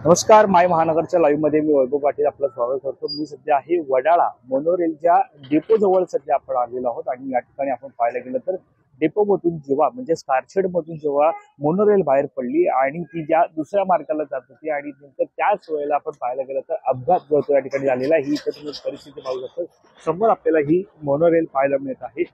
नमस्कार, माय महानगरच्या लाईव्ह मध्ये मी वैभव पाटील आपलं स्वागत करतो। मी सध्या आहे वडाळा मोनोरेलच्या डेपो जवळ सध्या आपण आलेलो आहोत आणि या ठिकाणी आपण पाहायला गेलं तर डेपो मधून जेव्हा म्हणजे कारशेड मधून जेव्हा मोनोरेल बाहेर पडली आणि ती ज्या दुसऱ्या मार्गाला जात होती आणि नंतर त्याच वेळेला आपण पाहायला गेलं तर अपघात जो होतो या ठिकाणी झालेला ही इथे तुम्ही परिस्थिती पाहू शकता। समोर आपल्याला ही मोनोरेल पाहायला मिळत आहे।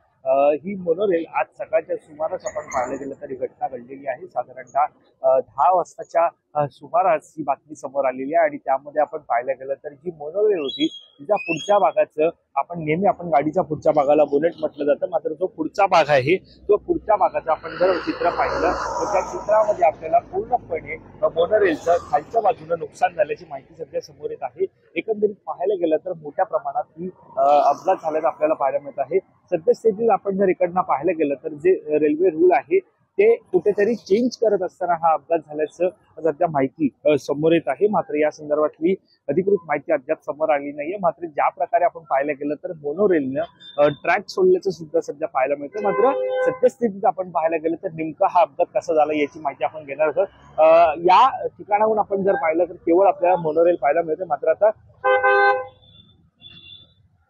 ही मोनोरेल आज सकाळच्या सुमारास आपण पाहायला गेलं तर ही घटना घडलेली आहे। साधारणतः 10 वाजताच्या सुमारास ही बातमी समोर आलेली आहे आणि त्यामध्ये आपण पाहायला गेलं तर जी मोनोरेल होती तिच्या पुढच्या भागाचं आपण नेहमी गाडीच्या पुढच्या भागाला बोनेट म्हटलं जातं, मात्र जो पुढचा भाग आहे तो पुढच्या भागाचं आपण जर चित्र पाहिलं तर त्या चित्रामध्ये आपल्याला पूर्णपणे मोनोरेलचं खालच्या बाजूने नुकसान झाल्याची माहिती सध्या समोर येत आहे। एकंदरीत पाहायला गेलं तर मोठ्या प्रमाणात ही अपघात झाल्याचं आपल्याला पाहायला मिळत आहे। सद्यस्थितीत आपण जर इकडनं पाहायला गेलं तर जे रेल्वे रूळ आहे ते कुठेतरी चेंज करत असताना हा अपघात झाल्याचं सध्या माहिती समोर येत आहे। मात्र या संदर्भातली अधिकृत माहिती अद्याप समोर आली नाहीये। मात्र ज्या प्रकारे आपण पाहायला गेलं तर मोनोरेलनं ट्रॅक सोडल्याचं सुद्धा सध्या पाहायला मिळतं। मात्र सद्यस्थितीत आपण पाहायला गेलं तर नेमका हा अपघात कसा झाला याची माहिती आपण घेणार आहोत। या ठिकाणाहून आपण जर पाहिलं तर केवळ आपल्याला मोनोरेल पाहायला मिळते।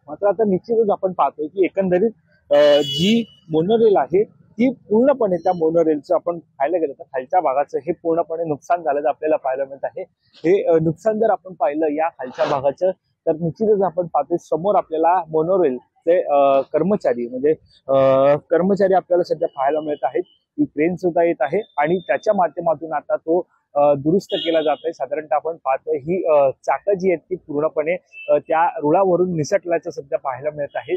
मात्र आता निश्चितच आपण पाहतोय की एकंदरीत जी मोनोरेल आहे ती पूर्णपणे त्या मोनोरेलचं आपण पाहायला गेलं तर खालच्या भागाचं हे पूर्णपणे नुकसान झाल्याचं आपल्याला पाहायला मिळत आहे। हे नुकसान जर आपण पाहिलं या खालच्या भागाचं तर निश्चितच आपण पाहतोय समोर आपल्याला मोनोरेलचे कर्मचारी म्हणजे कर्मचारी आपल्याला सध्या पाहायला मिळत आहेत। ही ट्रेन सुद्धा येत आहे आणि त्याच्या माध्यमातून आता तो दुरुस्त केला जातोय। साधारणतः आपण पाहतोय ही चाकं जी आहेत ती पूर्णपणे त्या रुळावरून निसटल्याचं सध्या पाहायला मिळत आहे।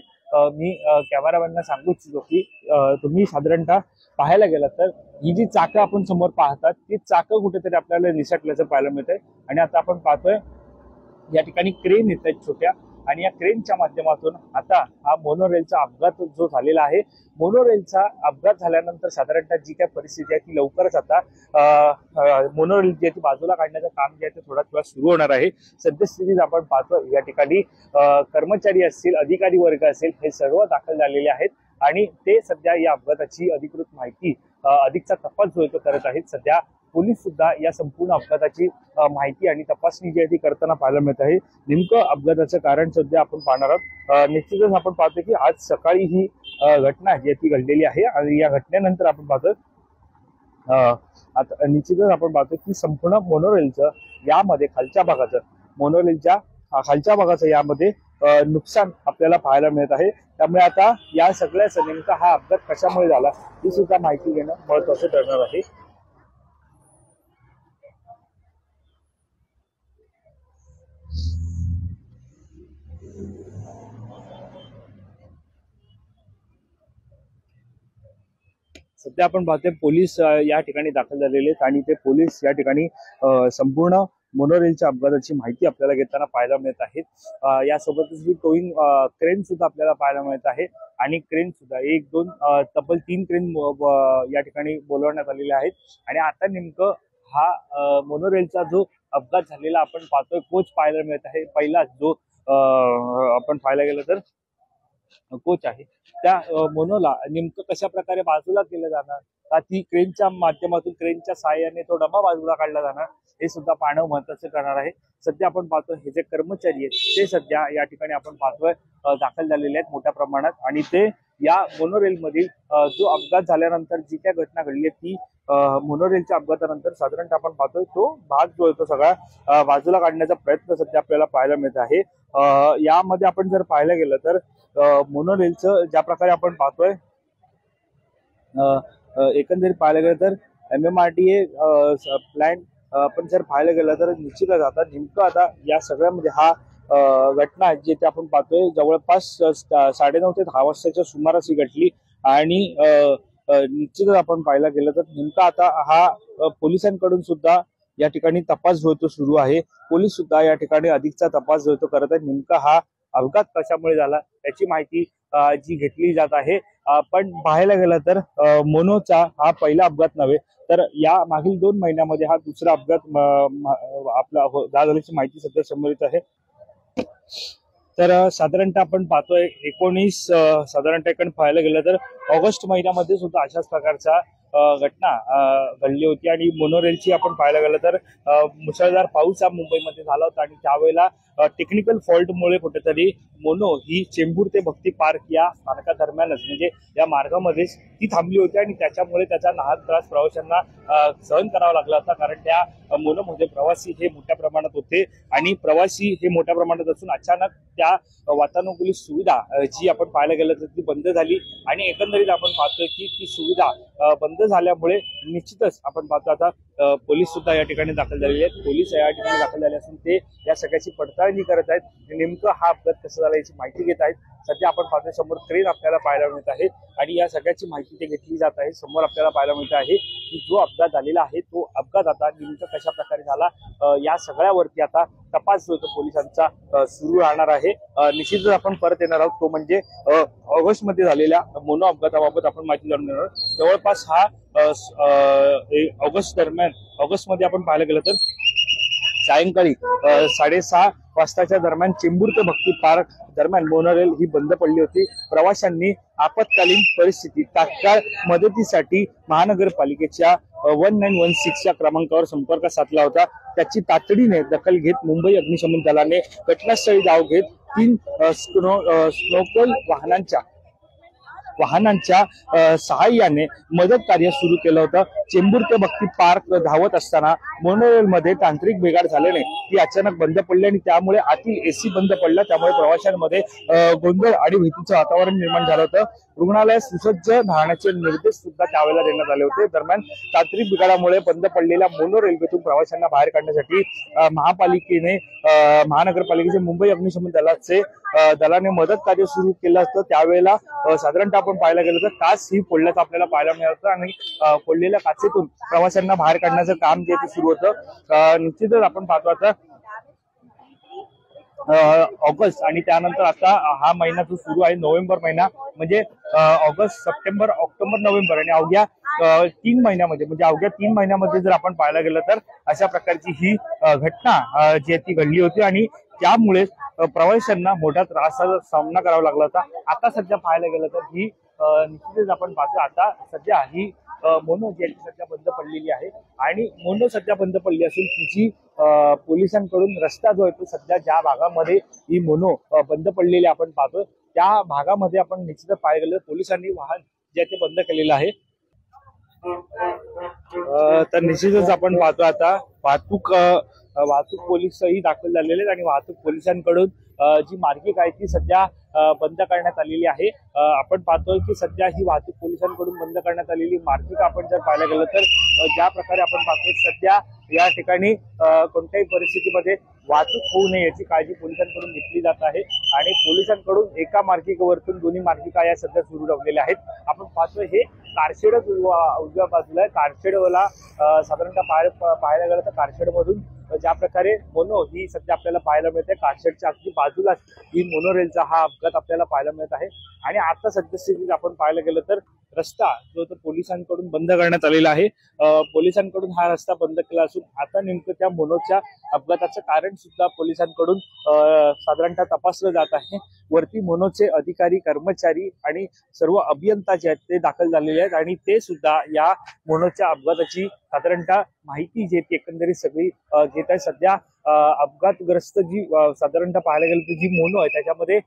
मी कॅमेरामॅनना सांगू इच्छितो की तुम्ही साधारणतः पाहायला गेलात तर ही जी चाकं आपण समोर पाहतात ती चाकं कुठेतरी आपल्याला निसटल्याचं पाहायला मिळतंय आणि आता आपण पाहतोय या ठिकाणी क्रेन येत आहेत छोट्या आणि या क्रेनच्या माध्यमातून आता हा मोनोरेलचा अपघात जो झालेला आहे मोनोरेलचा अपघात झाल्यानंतर साधारणतः जी काय परिस्थिती आहे ती लवकरच आता मोनोरेल जी आहे ती बाजूला काढण्याचं काम जे आहे ते थोड्याच वेळात सुरू होणार आहे। सद्यस्थितीत आपण पाहतो या ठिकाणी कर्मचारी असतील अधिकारी वर्ग असेल हे सर्व दाखल झालेले आहेत आणि ते सध्या या अपघाताची अधिकृत माहिती अधिकचा तपास जो तो करत आहेत। सध्या पोलीस सुद्धा या संपूर्ण अपघाताची माहिती आणि तपासणी जी आहे ती करताना पाहायला मिळत आहे। नेमकं अपघाताचं कारण सध्या आपण पाहणार आहोत। निश्चितच आपण पाहतो की आज सकाळी ही घटना जी आहे ती घडलेली आहे आणि या घटनेनंतर आपण पाहतो आता निश्चितच आपण पाहतो की संपूर्ण मोनोरेलचं यामध्ये खालच्या भागाचं मोनोरेलच्या खालच्या भागाचं यामध्ये नुकसान आपल्याला पाहायला मिळत आहे। त्यामुळे आता या सगळ्याच नेमका हा अपघात कशामुळे झाला ही सुद्धा माहिती घेणं महत्वाचं ठरणार आहे। सध्या आपण पाहतोय पोलीस या ठिकाणी दाखल झालेले आहेत आणि ते पोलीस या ठिकाणी संपूर्ण मोनोरेलच्या अपघाताची माहिती आपल्याला घेताना पाहायला मिळत आहे। यासोबतच ही टोईंग क्रेन सुद्धा आपल्याला पाहायला मिळत आहे आणि क्रेन सुद्धा एक दोन तब्बल 3 क्रेन या ठिकाणी बोलवण्यात आलेले आहेत आणि आता नेमकं हा मोनोरेलचा जो अपघात झालेला आपण पाहतोय कोच पाहायला मिळत आहे। पहिला जो आपण पाहायला गेलं तर कोच आहे त्या मोनोला नेमकं कशा प्रकारे बाजूला केलं जाणार का ती क्रेनच्या माध्यमातून क्रेनच्या सहाय्याने तो डबा बाजूला काढला जाणार हे सुद्धा पाहणं महत्वाचं करणार आहे। सध्या आपण पाहतो हे जे कर्मचारी आहेत ते सध्या या ठिकाणी आपण पाहतोय दाखल झालेले आहेत मोठ्या प्रमाणात आणि ते या मोनोरेल मधील जो अपघात झाल्यानंतर जी काय घटना घडली ती मोनोरेलच्या अपघातानंतर साधारणतः आपण पाहतोय तो भाग जो आहे तो सगळा बाजूला काढण्याचा प्रयत्न सध्या आपल्याला पाहायला मिळत आहे। यामध्ये आपण जर पाहायला गेलं तर मोनोरेलचं ज्या प्रकारे आपण पाहतोय एकंदरीत पाहायला गेलं तर MMRDA प्लॅन आपण जर पाहायला गेलं तर निश्चितच आता नेमकं आता या सगळ्यामध्ये हा घटना जी ते आपण पाहतोय जवळपास 9:30 ते 10 वाजताच्या सुमारास ही घडली आणि निश्चितच आपण पाहायला गेलं तर नेमका आता हा पोलिसांकडून सुद्धा या ठिकाणी तपास जो तो सुरू आहे। पोलीस सुद्धा या ठिकाणी अधिकचा तपास जो तो करत आहे। नेमका हा अपघात कशामुळे झाला याची माहिती जी घेतली जात आहे। पण पाहायला गेलं तर मोनोचा हा पहिला अपघात नव्हे तर या मागील 2 महिन्यामध्ये हा दुसरा अपघात आपला झाल्याची माहिती सध्या समोर येत आहे। तर साधारणतः आपण पाहतोय 19 साधारणतः पाहायला गेलं तर ऑगस्ट महिन्यामध्ये सुद्धा अशाच प्रकारचा घटना घडली होती आणि मोनोरेलची आपण पाहायला गेलं तर मुसळधार पाऊस हा मुंबईमध्ये झाला होता आणि त्यावेळेला टेक्निकल फॉल्टमुळे कुठेतरी मोनो ही चेंबूर ते भक्ती पार्क या स्थानकादरम्यानच म्हणजे या मार्गामध्येच ती थांबली होती आणि त्याच्यामुळे त्याचा नाहक त्रास प्रवाशांना सहन करावा लागला होता, कारण त्या मोनोमध्ये प्रवासी हे मोठ्या प्रमाणात होते आणि प्रवासी हे मोठ्या प्रमाणात असून अचानक त्या वातानुकूलित सुविधा जी आपण पाहायला गेलं तर ती बंद झाली आणि एकंदरीत आपण पाहतोय की ती सुविधा बंद झाल्यामुळे निश्चितच आपण पाहतो आता पोलीस सुद्धा या ठिकाणी दाखल झालेले आहेत. पोलीस या ठिकाणी दाखल झाले असून ते या सगळ्याची पडताळणी करत आहेत. नेमकं हा अपघात कसा झाला याची माहिती घेत आहेत. सध्या आपण पाहतोय समोर क्रेन आपल्याला पाहायला मिळत आहे आणि या सगळ्याची माहिती ते घेतली जात आहे. समोर आपल्याला पाहायला मिळत आहे की जो अपघात झालेला आहे तो अपघात आता नेमका कशा प्रकारे झाला या सगळ्यावरती आता तपास जो पोलिसांचा सुरू राहणार आहे. निश्चितच आपण परत येणार आहोत तो म्हणजे ऑगस्ट मध्ये झालेल्या मोनो अपघाताबाबत आपण माहिती जाणून घेणार आहोत. जवळपास हा ऑगस्ट मध्ये आपण पाहायला गेलं तर सायंकाळी 6:30 वाजताच्या दरम्यान चेंबूर ते भक्ती पार्क दरम्यान मोनोरेल ही बंद पडली होती. प्रवाशांनी आपत्कालीन परिस्थितीत तात्काळ मदतीसाठी महानगरपालिकेच्या 1916 क्रमांकावर संपर्क साधला होता. त्याची तातडीने दखल घेत मुंबई अग्निशमन दलाने घटनास्थळी धाव घेत 3 स्नोकल वाहनांच्या सहाय्याने मदत कार्य सुरू केलं होतं. चेंबूर ते भक्ती पार्क धावत असताना मोनोरेल मध्ये तांत्रिक बिघाड झाल्याने ती अचानक बंद पडली आणि त्यामुळे आतील एसी बंद पडला. त्यामुळे प्रवाशांमध्ये गोंधळ आणि भीतीचं वातावरण निर्माण झालं होतं. रुग्णालयात सुसज्ज राहण्याचे निर्देश सुद्धा त्यावेळेला देण्यात आले होते. दरम्यान तांत्रिक बिघाडामुळे बंद पडलेल्या मोनो रेल्वेतून प्रवाशांना बाहेर काढण्यासाठी महानगरपालिकेचे मुंबई अग्निशमन दलाने मदत कार्य सुरू केलं असतं. त्यावेळेला साधारणतः आपण पाहायला गेलं तर काच ही फोडल्याचं आपल्याला पाहायला मिळतं आणि फोडलेल्या काचेतून प्रवाशांना बाहेर काढण्याचं काम जे ते सुरू होतं. निश्चितच आपण पाहतो आता ऑगस्ट आणि त्यानंतर आता हा महिना जो सुरू आहे नोव्हेंबर महिना म्हणजे ऑगस्ट, सप्टेंबर, ऑक्टोबर, नोव्हेंबर आणि अवघ्या 3 महिन्यामध्ये म्हणजे अवघ्या 3 महिन्यामध्ये जर आपण पाहायला गेलं तर अशा प्रकारची ही घटना जी ती घडली होती आणि त्यामुळे प्रवाशांना मोठ्या त्रासाचा सामना करावा लागला होता. आता सध्या पाहायला गेलं तर ही निश्चितच आपण पाहतो आता सध्या ही मोनो जी सध्या बंद पडलेली आहे आणि मोनो सध्या बंद पडली असून तिची पोलिसांकडून रस्ता जो आहे तो सध्या ज्या भागामध्ये ही मोनो बंद पडलेली आपण पाहतो त्या भागामध्ये आपण निश्चितच पाहायला गेलं पोलिसांनी वाहन जे ते बंद केलेलं आहे. तर निश्चितच आपण पाहतो आता वाहतूक पोलीसही दाखल झालेले आहेत आणि वाहतूक पोलिसांकडून जी मार्गिक आहे ती सध्या बंद करण्यात आलेली आहे. आपण पाहतोय की सध्या ही वाहतूक पोलिसांकडून बंद करण्यात आलेली मार्गिक आपण जर पाहायला गेलं तर ज्या प्रकारे आपण पाहतोय सध्या या ठिकाणी कोणत्याही परिस्थितीमध्ये वाहतूक होऊ नये याची काळजी पोलिसांकडून घेतली जात आहे आणि पोलिसांकडून एका मार्गिकेवरतून दोन्ही मार्गिका या सध्या सुरू ठेवलेल्या आहेत. आपण पाहतोय हे कारशेडच उजव्या बाजूला आहे. कारशेडला साधारणतः पाहायला गेलं तर कारशेड मधून ज्या प्रकारे मोनो ही सध्या आपल्याला पाहायला मिळते कारशेडच्या अगदी बाजूलाच ही मोनोरेलचा हा अपघात आपल्याला पाहायला मिळत आहे आणि आता सद्यस्थितीत आपण पाहायला गेलं तर रस्ता जो तो पोलिसांकडून बंद करण्यात आलेला आहे. पोलिसांकडून हा रस्ता बंद केला असून आता नेमकं त्या मोनोच्या अपघाताचं कारण सुद्धा पोलिसांकडून साधारणतः तपासलं जात आहे. वरती मोनोचे अधिकारी, कर्मचारी आणि सर्व अभियंता जे आहेत ते दाखल झालेले आहेत आणि ते सुद्धा या मोनोच्या अपघाताची साधारणतः माहिती जे एकंदरीत सगळी घेत आहे. सध्या अपघातग्रस्त जी साधारणतः पाहायला गेलं तर जी मोनो आहे त्याच्यामध्ये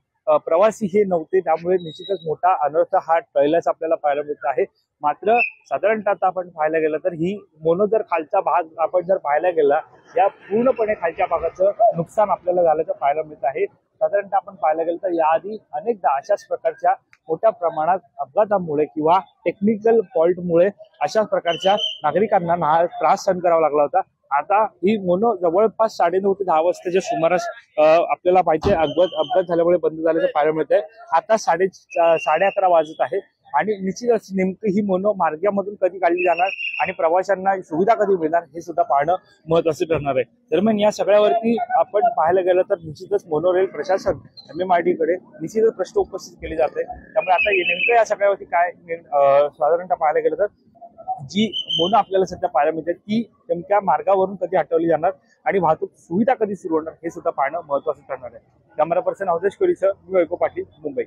प्रवासी हे नव्हते, त्यामुळे निश्चितच मोठा अनर्थ हा टळल्याचं आपल्याला पाहायला मिळत आहे. मात्र साधारणतः आता आपण पाहायला गेलं तर ही मोनो जर खालचा भाग आपण जर पाहायला गेला या पूर्णपणे खालच्या भागाचं नुकसान आपल्याला झाल्याचं पाहायला मिळत आहे. साधारणतः आपण पाहायला गेलं तर याआधी अनेकदा अशाच प्रकारच्या मोठ्या प्रमाणात अपघातामुळे किंवा टेक्निकल फॉल्टमुळे अशाच प्रकारच्या नागरिकांना त्रास सहन करावा लागला होता. आता ही मोनो जवळपास 9:30 ते 10 वाजताच्या सुमारास आपल्याला पाहिजे अपघात झाल्यामुळे बंद झाल्याचं पाहायला मिळत आहे. आता 11:30 वाजत आहे आणि निश्चितच नेमकी ही मोनो मार्गामधून कधी काढली जाणार आणि प्रवाशांना सुविधा कधी मिळणार हे सुद्धा पाहणं महत्वाचं ठरणार आहे. दरम्यान या सगळ्यावरती आपण पाहायला गेलं तर निश्चितच मोनोरेल प्रशासन MMRD कडे निश्चितच प्रश्न उपस्थित केले जाते. त्यामुळे आता नेमकं या सगळ्यावरती काय साधारणतः पाहायला गेलं तर जी मोनो आपल्याला सध्या पाहायला मिळते ती नेमक्या मार्गावरून कधी हटवली जाणार आणि वाहतूक सुविधा कधी सुरू होणार हे सुद्धा पाहणं महत्वाचं ठरणार आहे. कॅमेरा पर्सन अवधेश कोरीसह मी वैभव पाटील, मुंबई.